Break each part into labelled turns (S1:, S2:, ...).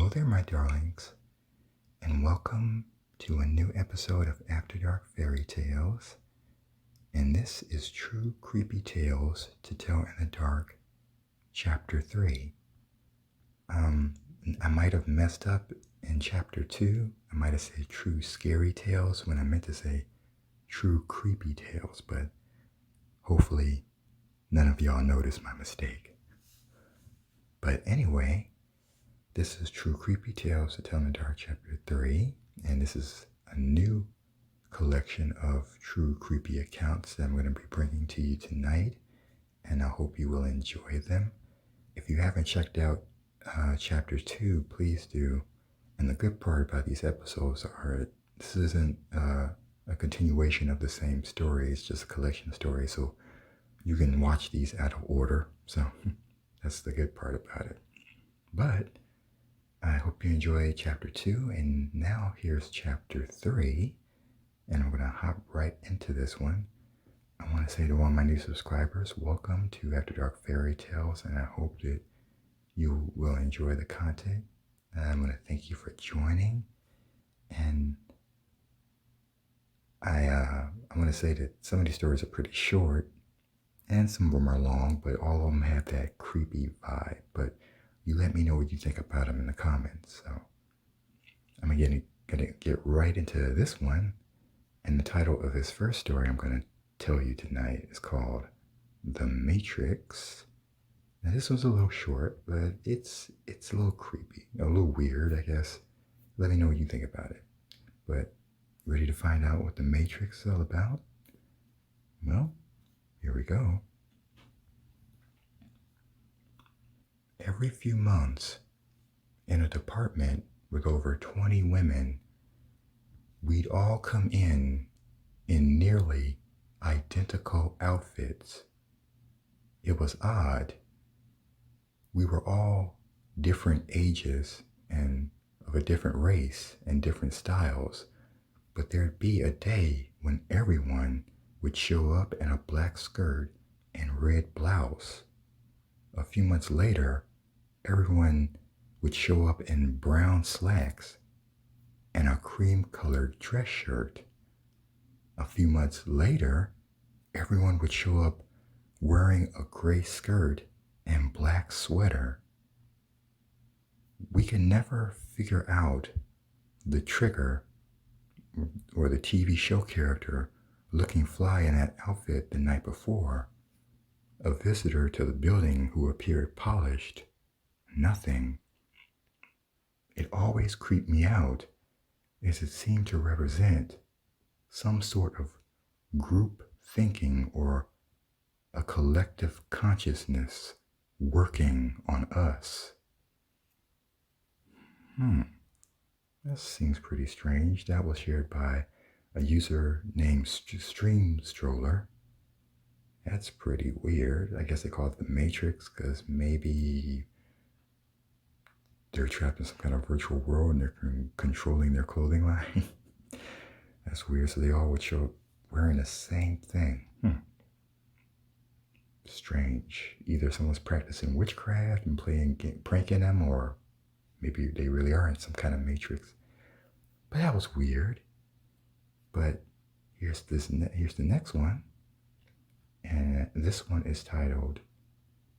S1: Hello there, my darlings, and welcome to a new episode of After Dark Fairy Tales. And this is True Creepy Tales to Tell in the Dark, Chapter 3. I might have messed up in Chapter 2. I might have said True Scary Tales when I meant to say True Creepy Tales, but hopefully none of y'all noticed my mistake. But anyway, this is True Creepy Tales to Tell in the Dark, Chapter 3, and this is a new collection of true creepy accounts that I'm going to be bringing to you tonight, and I hope you will enjoy them. If you haven't checked out Chapter 2, please do. And the good part about these episodes are this isn't a continuation of the same story, it's just a collection of stories, so you can watch these out of order, so that's the good part about it. But I hope you enjoy Chapter 2, and now here's Chapter 3, and I'm going to hop right into this one. I want to say to all my new subscribers, welcome to After Dark Fairy Tales, and I hope that you will enjoy the content. I'm going to thank you for joining, and I want to say that some of these stories are pretty short, and some of them are long, but all of them have that creepy vibe. But you let me know what you think about them in the comments. So I'm gonna get right into this one. And the title of this first story I'm going to tell you tonight is called The Matrix. Now this one's a little short, but it's a little creepy, a little weird, I guess. Let me know what you think about it. But ready to find out what The Matrix is all about? Well, here we go. Every few months, in a department with over 20 women, we'd all come in nearly identical outfits. It was odd. We were all different ages and of a different race and different styles, but there'd be a day when everyone would show up in a black skirt and red blouse. A few months later, everyone would show up in brown slacks and a cream-colored dress shirt. A few months later, everyone would show up wearing a gray skirt and black sweater. We could never figure out the trigger or the TV show character looking fly in that outfit the night before. A visitor to the building who appeared polished. Nothing. It always creeped me out, as it seemed to represent some sort of group thinking or a collective consciousness working on us. That seems pretty strange. That was shared by a user named Stream Stroller. That's pretty weird. I guess they call it the Matrix because maybe they're trapped in some kind of virtual world and they're controlling their clothing line. That's weird. So they all would show up wearing the same thing. Strange. Either someone's practicing witchcraft and pranking them, or maybe they really are in some kind of matrix. But that was weird. But here's the next one. And this one is titled,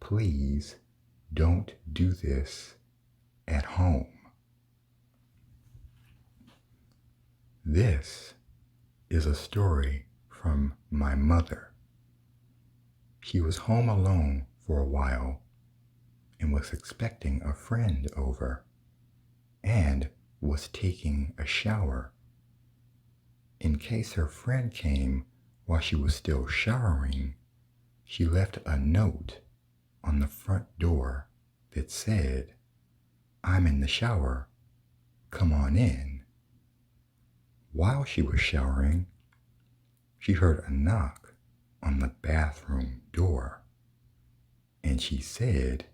S1: Please Don't Do This at Home. This is a story from my mother. She was home alone for a while and was expecting a friend over and was taking a shower. In case her friend came while she was still showering, she left a note on the front door that said, "I'm in the shower, come on in." While she was showering, she heard a knock on the bathroom door, and she said,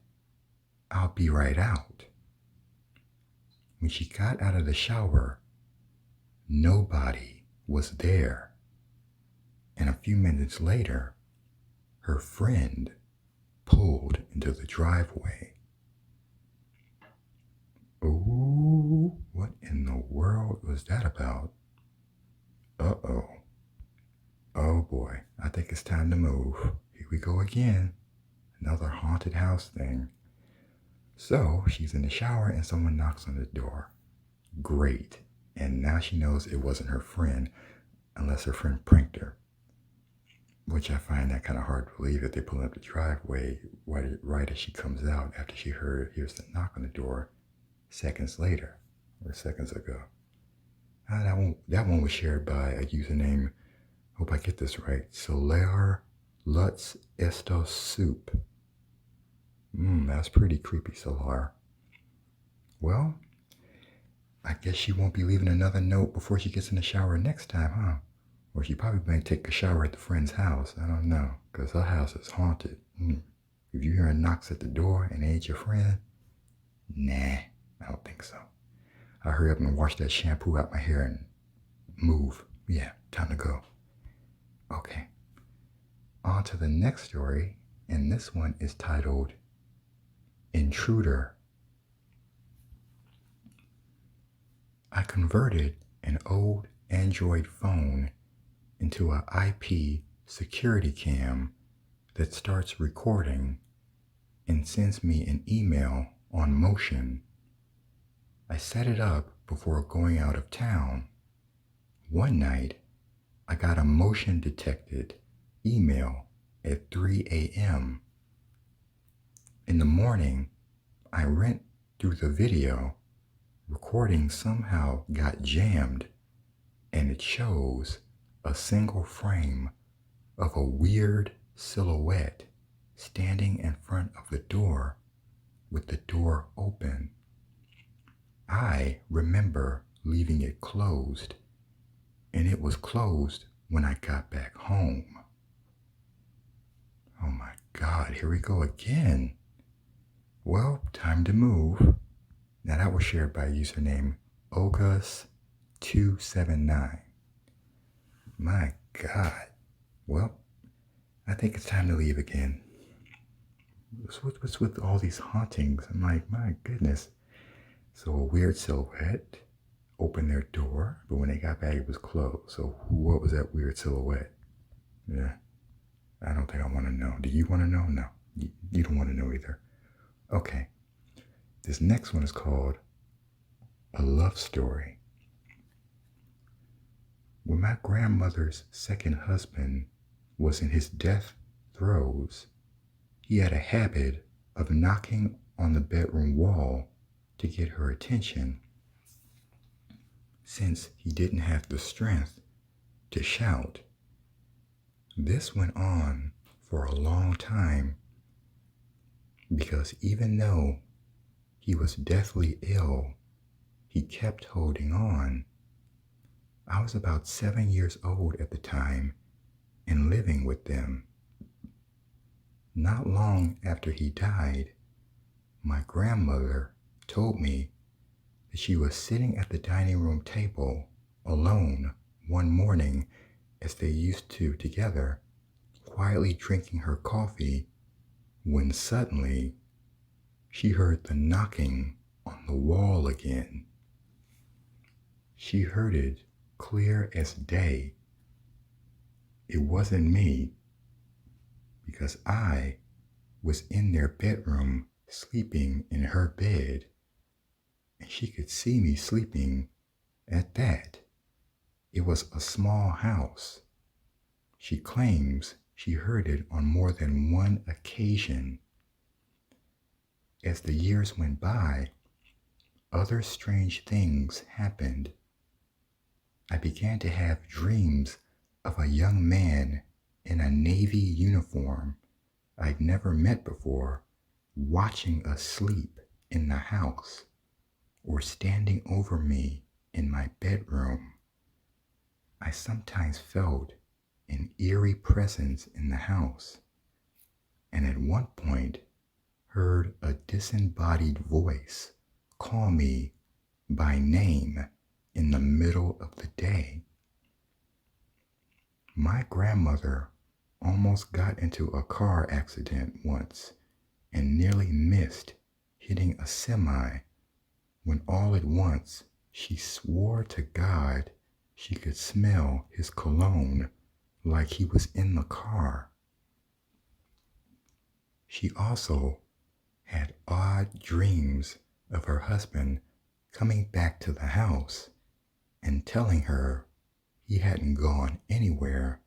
S1: "I'll be right out." When she got out of the shower, nobody was there, and a few minutes later, her friend pulled into the driveway. Ooh, was that about? Uh-oh. Oh boy, I think it's time to move. Here we go again. Another haunted house thing. So she's in the shower and someone knocks on the door. Great. And now she knows it wasn't her friend, unless her friend pranked her. Which I find that kind of hard to believe if they pull up the driveway right as she comes out after she hears the knock on the door seconds later, or seconds ago. That one was shared by a username, hope I get this right, Solar Lutz Estos Soup. That's pretty creepy, Solar. Well, I guess she won't be leaving another note before she gets in the shower next time, huh? Or she probably might take a shower at the friend's house. I don't know, because her house is haunted. If you hear a knocks at the door and it ain't your friend, nah, I don't think so. I'll hurry up and wash that shampoo out my hair and move. Yeah, time to go. Okay, on to the next story, and this one is titled Intruder. I converted an old Android phone into an IP security cam that starts recording and sends me an email on motion. I set it up before going out of town. One night, I got a motion detected email at 3 a.m. In the morning, I went through the video. Recording somehow got jammed, and it shows a single frame of a weird silhouette standing in front of the door with the door open. I remember leaving it closed, and it was closed when I got back home. Oh my God, here we go again. Well, time to move. Now that was shared by a username Ogus279. My God. Well, I think it's time to leave again. What's with all these hauntings? I'm like, my goodness. So a weird silhouette opened their door, but when they got back, it was closed. So what was that weird silhouette? Yeah, I don't think I want to know. Do you want to know? No, you don't want to know either. Okay, this next one is called A Love Story. When my grandmother's second husband was in his death throes, he had a habit of knocking on the bedroom wall to get her attention. Since he didn't have the strength to shout. This went on for a long time because even though he was deathly ill, he kept holding on. I was about 7 years old at the time and living with them. Not long after he died, my grandmother told me that she was sitting at the dining room table alone one morning as they used to together, quietly drinking her coffee, when suddenly she heard the knocking on the wall again. She heard it clear as day. It wasn't me, because I was in their bedroom sleeping in her bed, and she could see me sleeping at that. It was a small house. She claims she heard it on more than one occasion. As the years went by, other strange things happened. I began to have dreams of a young man in a Navy uniform I'd never met before, watching us sleep in the house or standing over me in my bedroom. I sometimes felt an eerie presence in the house, and at one point heard a disembodied voice call me by name in the middle of the day. My grandmother almost got into a car accident once and nearly missed hitting a semi when all at once She swore to God she could smell his cologne like he was in the car. She also had odd dreams of her husband coming back to the house and telling her he hadn't gone anywhere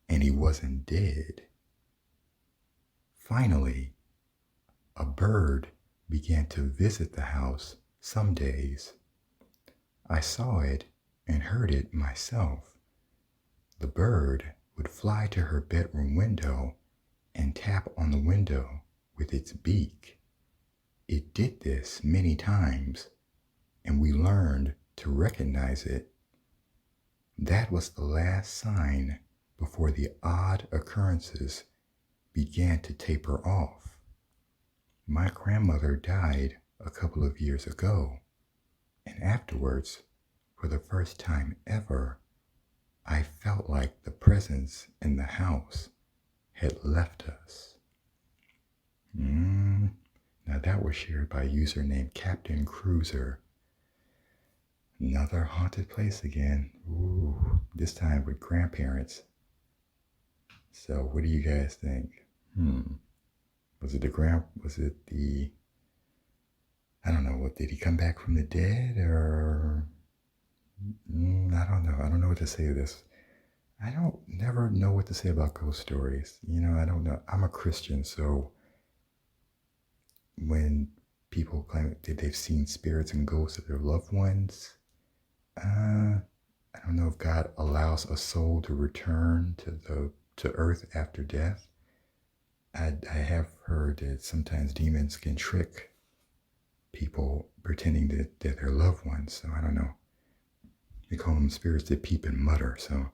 S1: and he wasn't dead. Finally, a bird began to visit the house some days. I saw it and heard it myself. The bird would fly to her bedroom window and tap on the window with its beak. It did this many times, and we learned to recognize it. That was the last sign before the odd occurrences began to taper off. My grandmother died a couple of years ago, and afterwards, for the first time ever, I felt like the presence in the house had left us. Now that was shared by a user named Captain Cruiser. Another haunted place again. Ooh, this time with grandparents. So what do you guys think? Was it I don't know, what, did he come back from the dead or, I don't know. I don't know what to say to this. I don't never know what to say about ghost stories. I don't know. I'm a Christian, so when people claim that they've seen spirits and ghosts of their loved ones, I don't know if God allows a soul to return to earth after death. I have heard that sometimes demons can trick people pretending that they're their loved ones. So I don't know. They call them spirits that peep and mutter. So,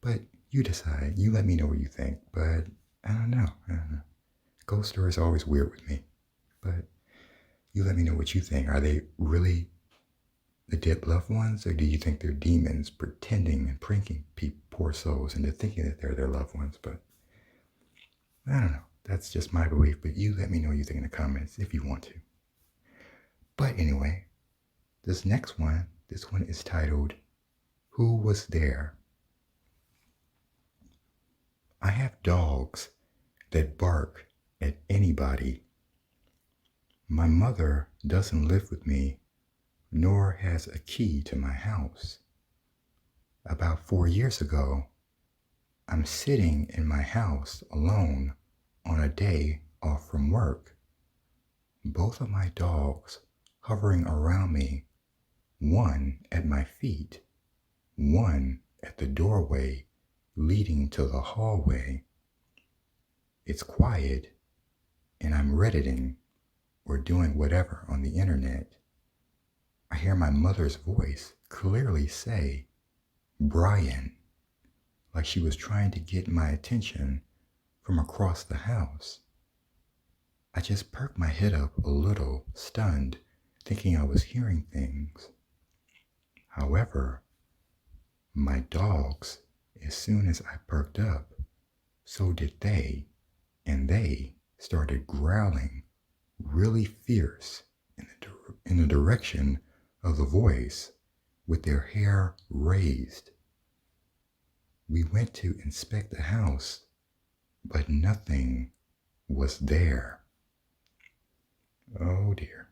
S1: but you decide. You let me know what you think. But I don't know. Ghost stories are always weird with me. But you let me know what you think. Are they really the dead loved ones, or do you think they're demons pretending and pranking poor souls into thinking that they're their loved ones? But I don't know. That's just my belief. But you let me know what you think in the comments if you want to. But anyway, this one is titled, Who Was There? I have dogs that bark at anybody. My mother doesn't live with me, nor has a key to my house. About 4 years ago, I'm sitting in my house alone on a day off from work. Both of my dogs hovering around me, one at my feet, one at the doorway leading to the hallway. It's quiet, and I'm Redditing or doing whatever on the internet. I hear my mother's voice clearly say, Brian, like she was trying to get my attention from across the house. I just perked my head up a little, stunned, thinking I was hearing things. However, my dogs, as soon as I perked up, so did they, and they started growling really fierce in the direction of the voice with their hair raised. We went to inspect the house, but nothing was there. Oh dear.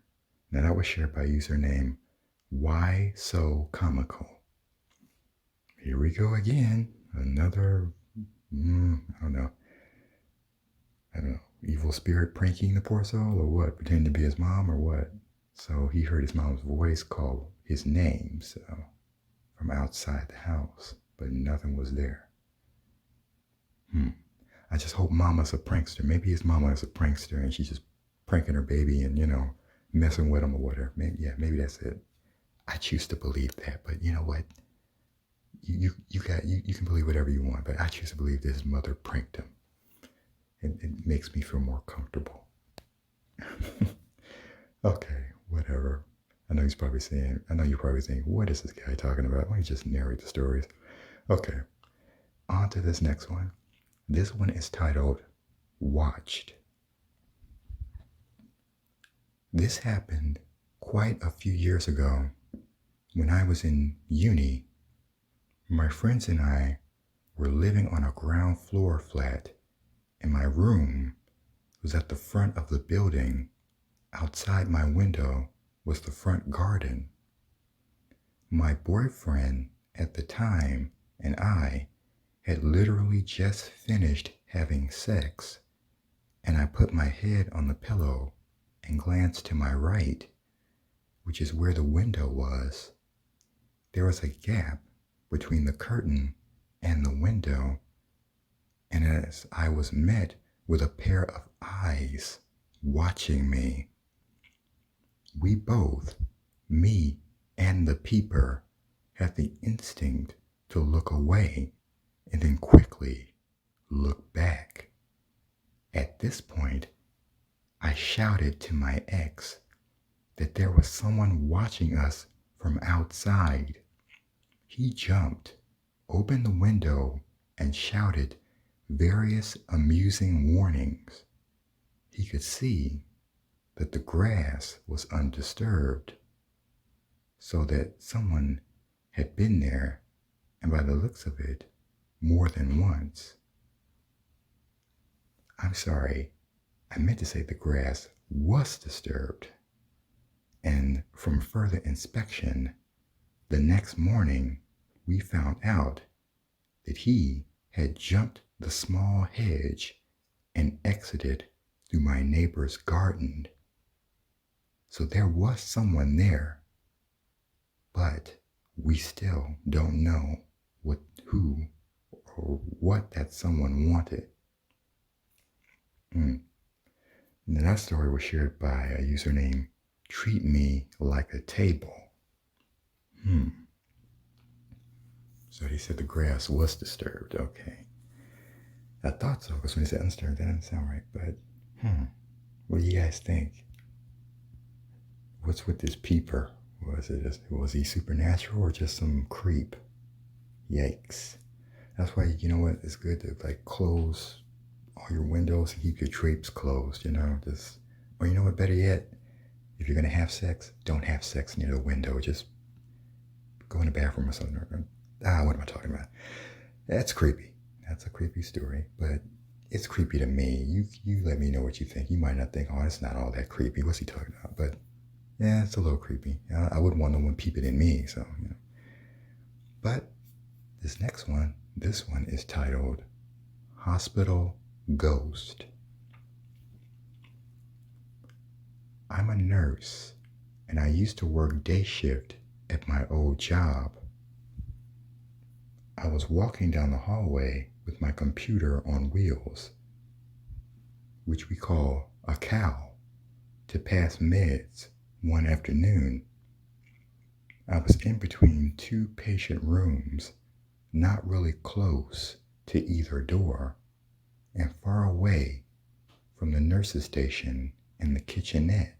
S1: Now that was shared by username Why So Comical. Here we go again. Another, I don't know, evil spirit pranking the poor soul or what? Pretending to be his mom or what? So he heard his mom's voice call his name, so from outside the house, but nothing was there. I just hope mama's a prankster. Maybe his mama is a prankster and she's just pranking her baby and, messing with him or whatever. Maybe that's it. I choose to believe that, but you know what? You can believe whatever you want, but I choose to believe that his mother pranked him. It makes me feel more comfortable. Okay, whatever. I know you're probably saying, what is this guy talking about? Let me just narrate the stories. Okay, on to this next one. This one is titled, Watched. This happened quite a few years ago. When I was in uni, my friends and I were living on a ground floor flat, and my room was at the front of the building. Outside my window was the front garden. My boyfriend at the time and I had literally just finished having sex, and I put my head on the pillow and glanced to my right, which is where the window was. There was a gap between the curtain and the window, and as I was met with a pair of eyes watching me, we both, me and the peeper, had the instinct to look away and then quickly look back. At this point, I shouted to my ex that there was someone watching us from outside. He jumped, opened the window, and shouted various amusing warnings. He could see that the grass was undisturbed, so that someone had been there, and by the looks of it, more than once. I'm sorry, I meant to say the grass was disturbed. And from further inspection, the next morning, we found out that he had jumped the small hedge and exited through my neighbor's garden. So there was someone there, but we still don't know who or what that someone wanted. Now that story was shared by a user named Treat Me Like a Table. So he said the grass was disturbed. Okay. I thought so, because when he said undisturbed, that doesn't sound right. But, what do you guys think? What's with this peeper? Was he supernatural or just some creep? Yikes. That's why, you know what, it's good to like close all your windows and keep your drapes closed, or you know what, better yet, if you're going to have sex, don't have sex near the window. Just go in the bathroom or something. What am I talking about? That's creepy. That's a creepy story, but it's creepy to me. You let me know what you think. You might not think, oh, it's not all that creepy. What's he talking about? But yeah, it's a little creepy. I wouldn't want no one peeping in me, so, But this one is titled Hospital Ghost. I'm a nurse, and I used to work day shift at my old job. I was walking down the hallway with my computer on wheels, which we call a cow, to pass meds one afternoon. I was in between two patient rooms, not really close to either door, and far away from the nurse's station and the kitchenette.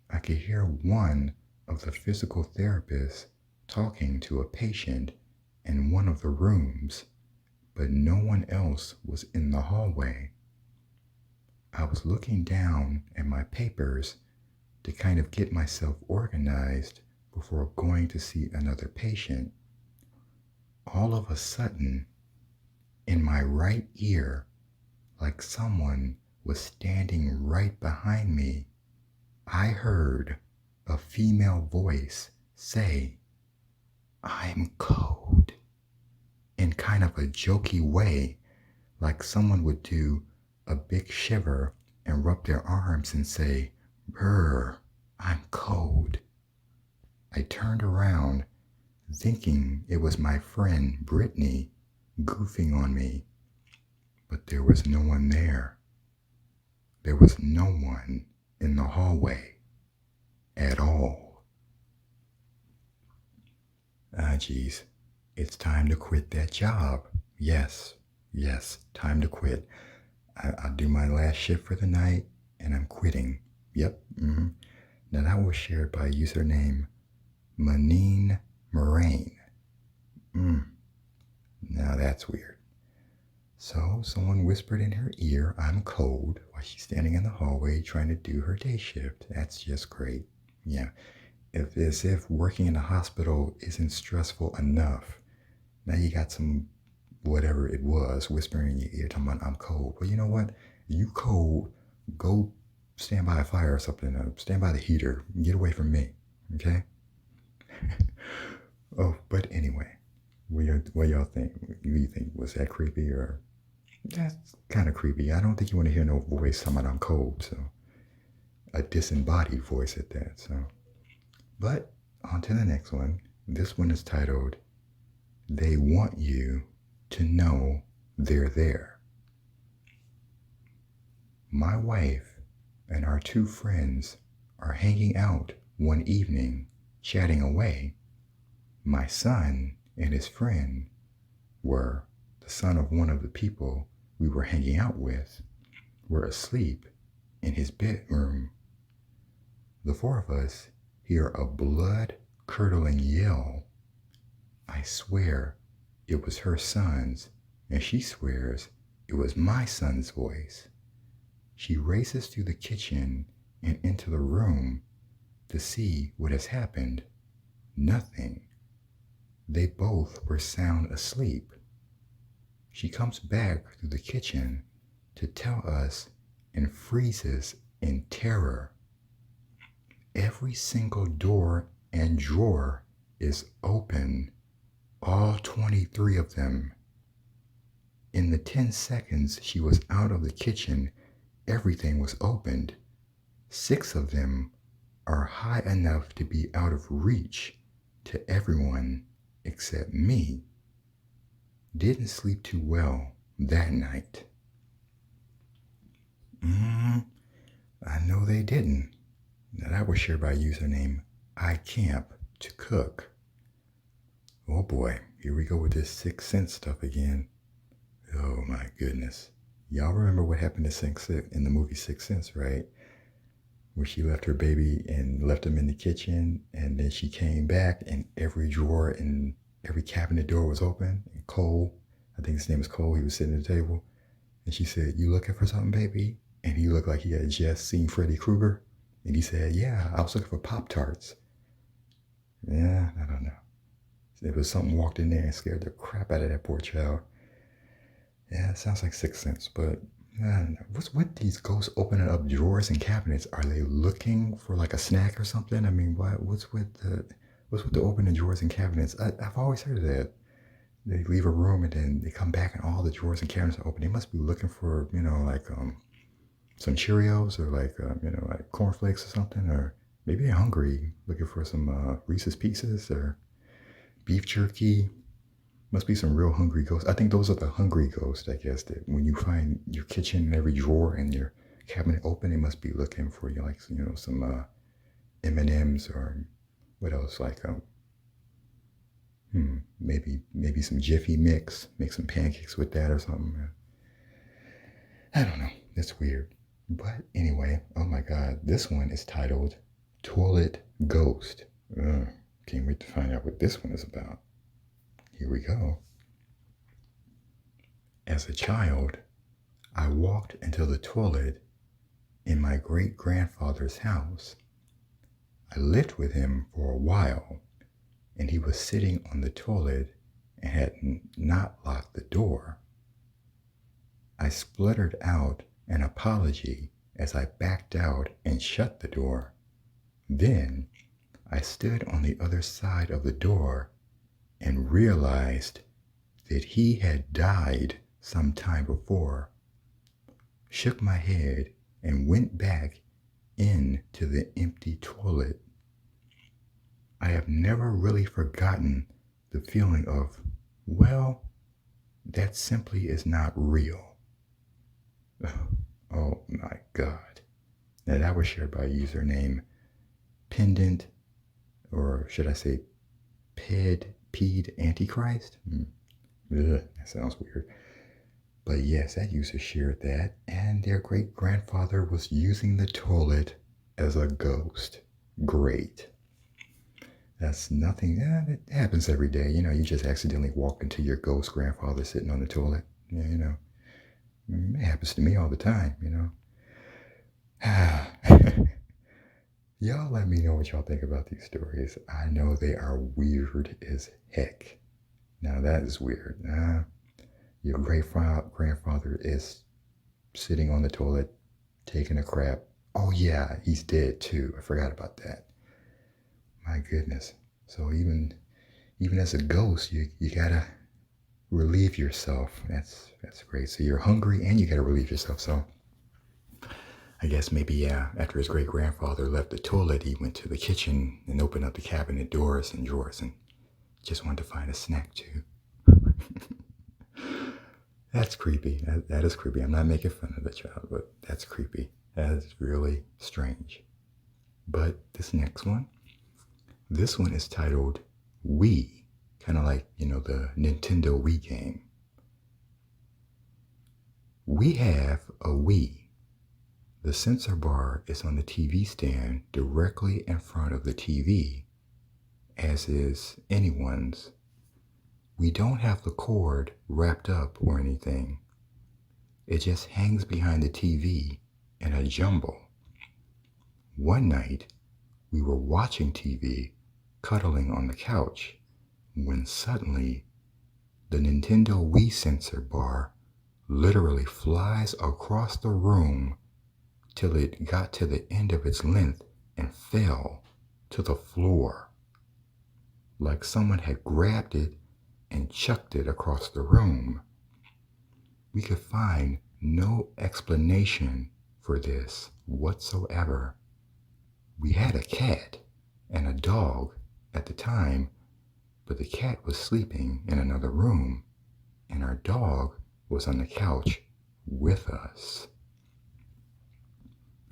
S1: I could hear one of the physical therapists talking to a patient in one of the rooms, but no one else was in the hallway. I was looking down at my papers to kind of get myself organized before going to see another patient. All of a sudden, in my right ear, like someone was standing right behind me, I heard a female voice say, "I'm code," in kind of a jokey way, like someone would do a big shiver and rub their arms and say, "Brr, I'm code." I turned around, thinking it was my friend Brittany goofing on me, but there was no one there. There was no one in the hallway at all. Geez, it's time to quit that job. Yes, time to quit. I'll do my last shift for the night, and I'm quitting. Yep. Now that was shared by a user named Manine Moraine. Now that's weird. So someone whispered in her ear, "I'm cold," while she's standing in the hallway trying to do her day shift. That's just great. Yeah. If as if working in a hospital isn't stressful enough, now you got some whatever it was whispering in your ear talking about I'm cold. Well, you know what? You cold, go stand by a fire or something. Stand by the heater. Get away from me. Okay? Oh, but anyway, what y'all think? You think was that creepy or that's kind of creepy? I don't think you want to hear no voice talking about I'm cold. So a disembodied voice at that. So, but on to the next one. This one is titled "They Want You to Know They're There." My wife and our two friends are hanging out one evening, chatting away. My son and his friend were the son of one of the people we were hanging out with, were asleep in his bedroom. The four of us hear a blood-curdling yell. I swear it was her son's, and she swears it was my son's voice. She races through the kitchen and into the room to see what has happened. Nothing. They both were sound asleep. She comes back through the kitchen to tell us and freezes in terror. Every single door and drawer is open, all 23 of them. In the 10 seconds she was out of the kitchen, everything was opened. 6 of them are high enough to be out of reach to everyone except me. Didn't sleep too well that night. I know they didn't. Now that was shared by username iCamp2Cook. Oh boy, here we go with this Sixth Sense stuff again. Oh my goodness. Y'all remember what happened in the movie Sixth Sense, right? Where she left her baby and left him in the kitchen, and then she came back and every drawer and every cabinet door was open. And Cole, I think his name is Cole, he was sitting at the table. And she said, "You looking for something, baby?" And he looked like he had just seen Freddy Krueger. And he said, "Yeah, I was looking for Pop-Tarts." Yeah, I don't know. It was something walked in there and scared the crap out of that poor child. Yeah, it sounds like Sixth Sense, but I don't know. What's with these ghosts opening up drawers and cabinets? Are they looking for like a snack or something? I mean, what's with the opening drawers and cabinets? I've always heard of that. They leave a room and then they come back and all the drawers and cabinets are open. They must be looking for, like some Cheerios or like cornflakes or something, or maybe they're hungry, looking for some Reese's Pieces or beef jerky. Must be some real hungry ghosts. I think those are the hungry ghosts, I guess, that when you find your kitchen and every drawer and your cabinet open, they must be looking for you, like, some M&Ms or what else, like, maybe some Jiffy mix, make some pancakes with that or something. I don't know. It's weird. But anyway, oh my God, this one is titled Toilet Ghost. Can't wait to find out what this one is about. Here we go. As a child, I walked into the toilet in my great-grandfather's house. I lived with him for a while, and he was sitting on the toilet and had not locked the door. I spluttered out an apology as I backed out and shut the door. Then I stood on the other side of the door and realized that he had died some time before. Shook my head and went back into the empty toilet. I have never really forgotten the feeling of, well, that simply is not real. Oh my God. Now that was shared by a username Pendant, or should I say Ped Antichrist? Ugh, that sounds weird. But yes, that user shared that, and their great-grandfather was using the toilet as a ghost. Great. That's nothing. It happens every day. You just accidentally walk into your ghost grandfather sitting on the toilet. Yeah, it happens to me all the time, Y'all let me know what y'all think about these stories. I know they are weird as heck. Now that is weird. Your grandfather is sitting on the toilet taking a crap. Oh yeah, he's dead too. I forgot about that. My goodness. So even as a ghost, you gotta relieve yourself. That's great. So you're hungry and you gotta relieve yourself. So I guess maybe, yeah, after his great grandfather left the toilet, he went to the kitchen and opened up the cabinet doors and drawers and just wanted to find a snack too. That's creepy. That is creepy. I'm not making fun of the child, but that's creepy. That is really strange. But this one is titled Wii, kind of like, the Nintendo Wii game. We have a Wii. The sensor bar is on the TV stand directly in front of the TV, as is anyone's. We don't have the cord wrapped up or anything. It just hangs behind the TV in a jumble. One night, we were watching TV, cuddling on the couch, when suddenly the Nintendo Wii sensor bar literally flies across the room till it got to the end of its length and fell to the floor, like someone had grabbed it and chucked it across the room. We could find no explanation for this whatsoever. We had a cat and a dog at the time, but the cat was sleeping in another room, and our dog was on the couch with us.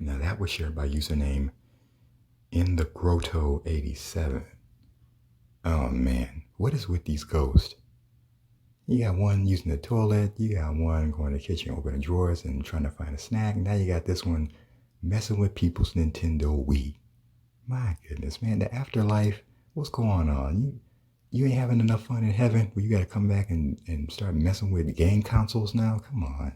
S1: Now that was shared by username InTheGrotto87. Oh man, what is with these ghosts? You got one using the toilet, you got one going to the kitchen, opening drawers and trying to find a snack. Now you got this one messing with people's Nintendo Wii. My goodness, man, the afterlife, what's going on? You ain't having enough fun in heaven where you got to come back and start messing with game consoles now? Come on.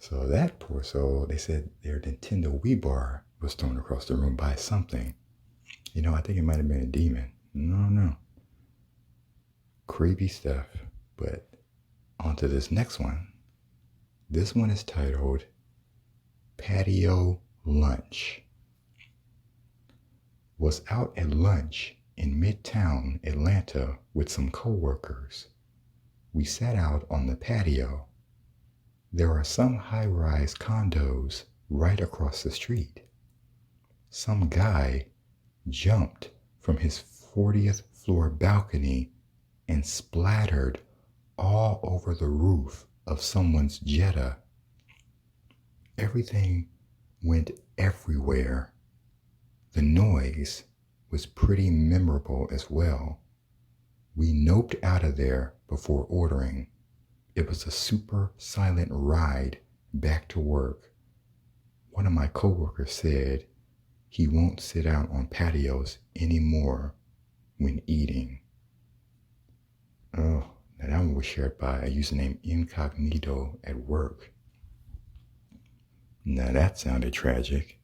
S1: So that poor soul, they said their Nintendo Wii bar was thrown across the room by something. I think it might have been a demon. No. Creepy stuff. But on to this next one. This one is titled Patio Lunch. Was out at lunch in Midtown Atlanta with some coworkers. We sat out on the patio. There are some high-rise condos right across the street. Some guy jumped from his 40th floor balcony and splattered all over the roof of someone's Jetta. Everything went everywhere. The noise was pretty memorable as well. We noped out of there before ordering. It was a super silent ride back to work. One of my coworkers said he won't sit out on patios anymore when eating. Oh, now that one was shared by a username Incognito at work. Now that sounded tragic.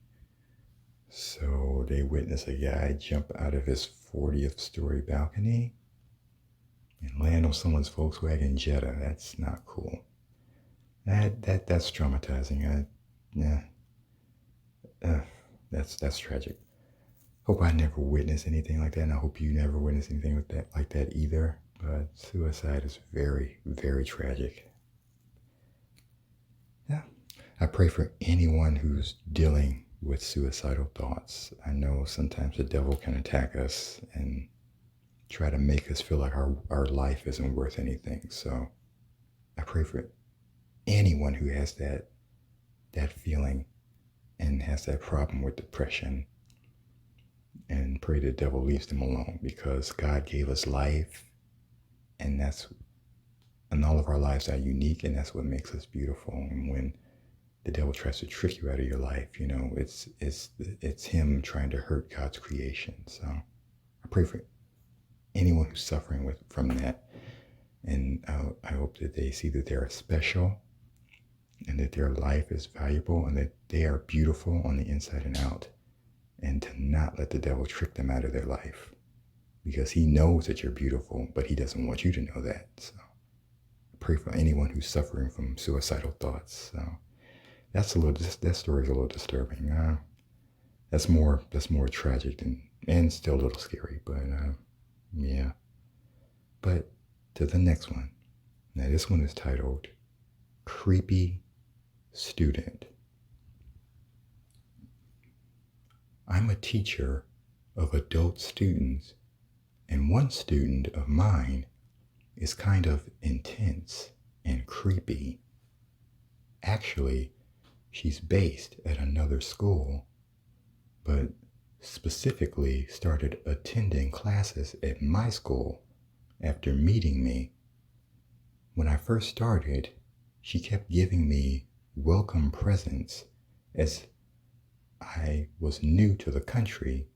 S1: So they witnessed a guy jump out of his 40th story balcony and land on someone's Volkswagen Jetta. That's not cool. That's traumatizing. That's tragic. Hope I never witnessed anything like that, and I hope you never witness anything like that either. But suicide is very, very tragic. Yeah, I pray for anyone who's dealing with suicidal thoughts. I know sometimes the devil can attack us and try to make us feel like our life isn't worth anything. So I pray for anyone who has that feeling and has that problem with depression, and pray the devil leaves them alone, because God gave us life, and all of our lives are unique, and that's what makes us beautiful. And when the devil tries to trick you out of your life, it's him trying to hurt God's creation. So I pray for anyone who's suffering from that, and I hope that they see that they are special, and that their life is valuable, and that they are beautiful on the inside and out, and to not let the devil trick them out of their life, because he knows that you're beautiful, but he doesn't want you to know that. So pray for anyone who's suffering from suicidal thoughts. So that story is a little disturbing. That's more tragic and still a little scary, but yeah. But to the next one. Now this one is titled Creepy Student. I'm a teacher of adult students, and one student of mine is kind of intense and creepy. Actually, she's based at another school, but specifically started attending classes at my school after meeting me. When I first started, she kept giving me welcome presents as I was new to the country,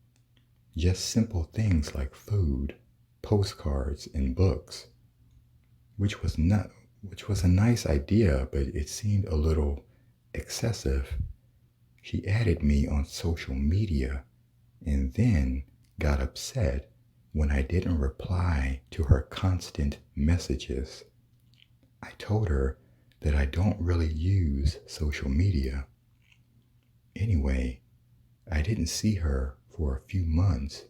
S1: just simple things like food, postcards, and books, which was a nice idea, but it seemed a little excessive. She added me on social media and then got upset when I didn't reply to her constant messages. I told her that I don't really use social media. Anyway, I didn't see her for a few months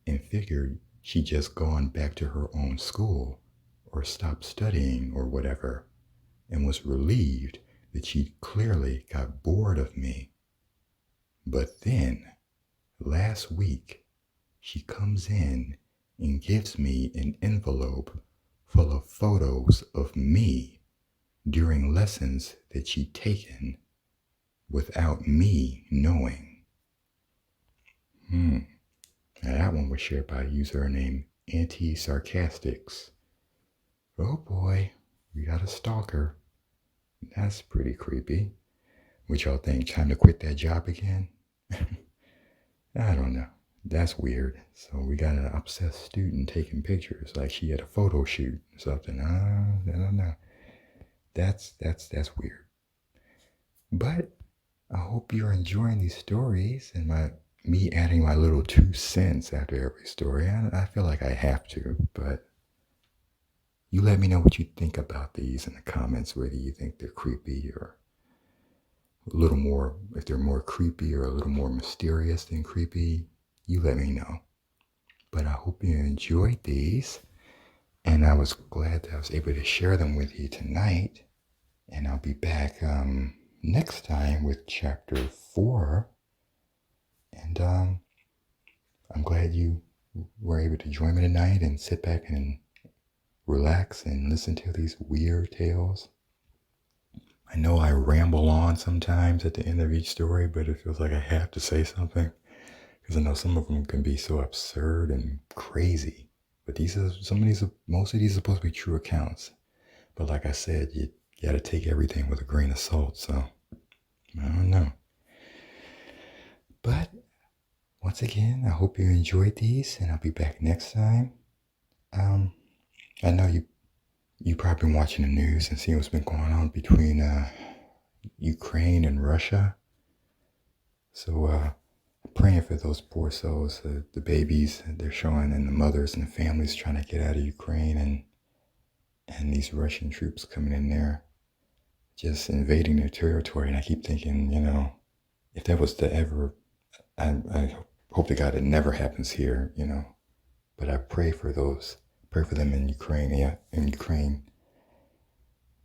S1: and figured she'd just gone back to her own school or stopped studying or whatever, and was relieved that she clearly got bored of me. But then, last week, she comes in and gives me an envelope full of photos of me during lessons that she'd taken without me knowing. Now that one was shared by a user named Anti-Sarcastics. Oh boy, we got a stalker. That's pretty creepy. What y'all think? Time to quit that job again? I don't know. That's weird. So we got an obsessed student taking pictures like she had a photo shoot or something. I don't know. That's weird. But I hope you're enjoying these stories and me adding my little 2 cents after every story. I feel like I have to, but you let me know what you think about these in the comments, whether you think they're creepy or a little more, if they're more creepy or a little more mysterious than creepy. You let me know. But I hope you enjoyed these, and I was glad that I was able to share them with you tonight. And I'll be back next time with chapter 4. And I'm glad you were able to join me tonight and sit back and relax and listen to these weird tales. I know I ramble on sometimes at the end of each story, but it feels like I have to say something, because I know some of them can be so absurd and crazy. But most of these are supposed to be true accounts. But like I said, you got to take everything with a grain of salt. So I don't know. But once again, I hope you enjoyed these, and I'll be back next time. I know you probably been watching the news and seeing what's been going on between Ukraine and Russia. So praying for those poor souls, the babies they're showing, and the mothers and the families trying to get out of Ukraine, and these Russian troops coming in there, just invading their territory. And I keep thinking, if that was to ever, I hope to God it never happens here, But I pray for them in Ukraine, in Ukraine.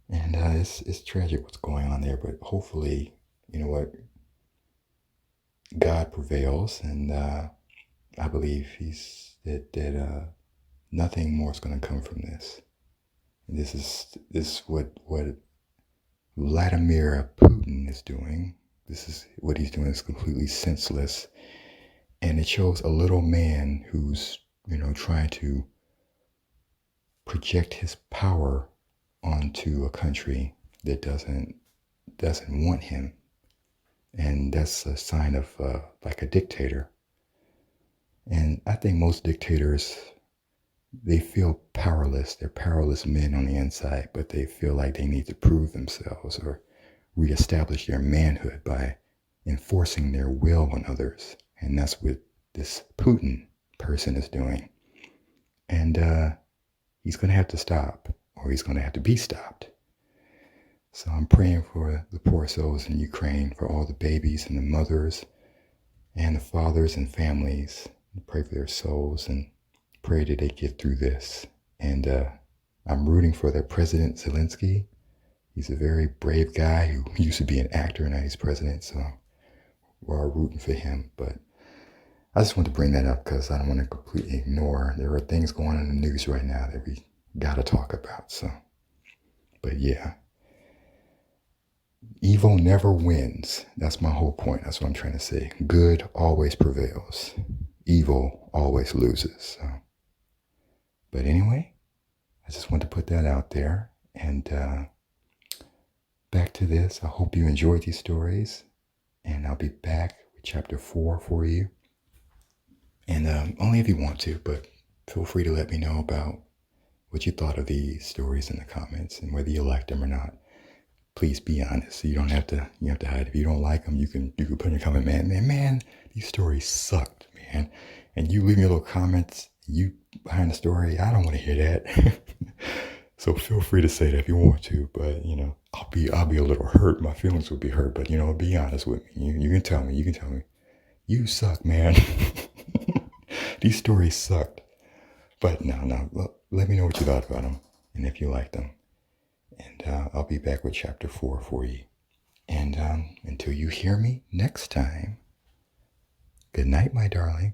S1: And it's tragic what's going on there, but hopefully, God prevails, and I believe that nothing more is going to come from this. And this is what Vladimir Putin is doing. This is what he's doing is completely senseless, and it shows a little man who's trying to project his power onto a country that doesn't want him. And that's a sign of like a dictator. And I think most dictators, they feel powerless. They're powerless men on the inside, but they feel like they need to prove themselves or reestablish their manhood by enforcing their will on others. And that's what this Putin person is doing. And he's going to have to stop, or he's going to have to be stopped. So I'm praying for the poor souls in Ukraine, for all the babies and the mothers and the fathers and families. Pray for their souls and pray that they get through this. And I'm rooting for their President Zelensky. He's a very brave guy who used to be an actor and now he's president. So we're all rooting for him. But I just want to bring that up because I don't want to completely ignore. There are things going on in the news right now that we got to talk about. So, but yeah. Evil never wins. That's my whole point. That's what I'm trying to say. Good always prevails. Evil always loses. So. But anyway, I just want to put that out there. And back to this. I hope you enjoyed these stories. And I'll be back with chapter 4 for you. And only if you want to, but feel free to let me know about what you thought of these stories in the comments and whether you liked them or not. Please be honest. You don't have to hide. If you don't like them, you can put in your comment, man, these stories sucked, man. And you leave me little comments, you behind the story, I don't want to hear that. So feel free to say that if you want to, but I'll be a little hurt. My feelings will be hurt, but be honest with me. You can tell me, you suck, man. These stories sucked. But no, let me know what you thought about them and if you liked them. And I'll be back with chapter 4 for you. And until you hear me next time, good night, my darling.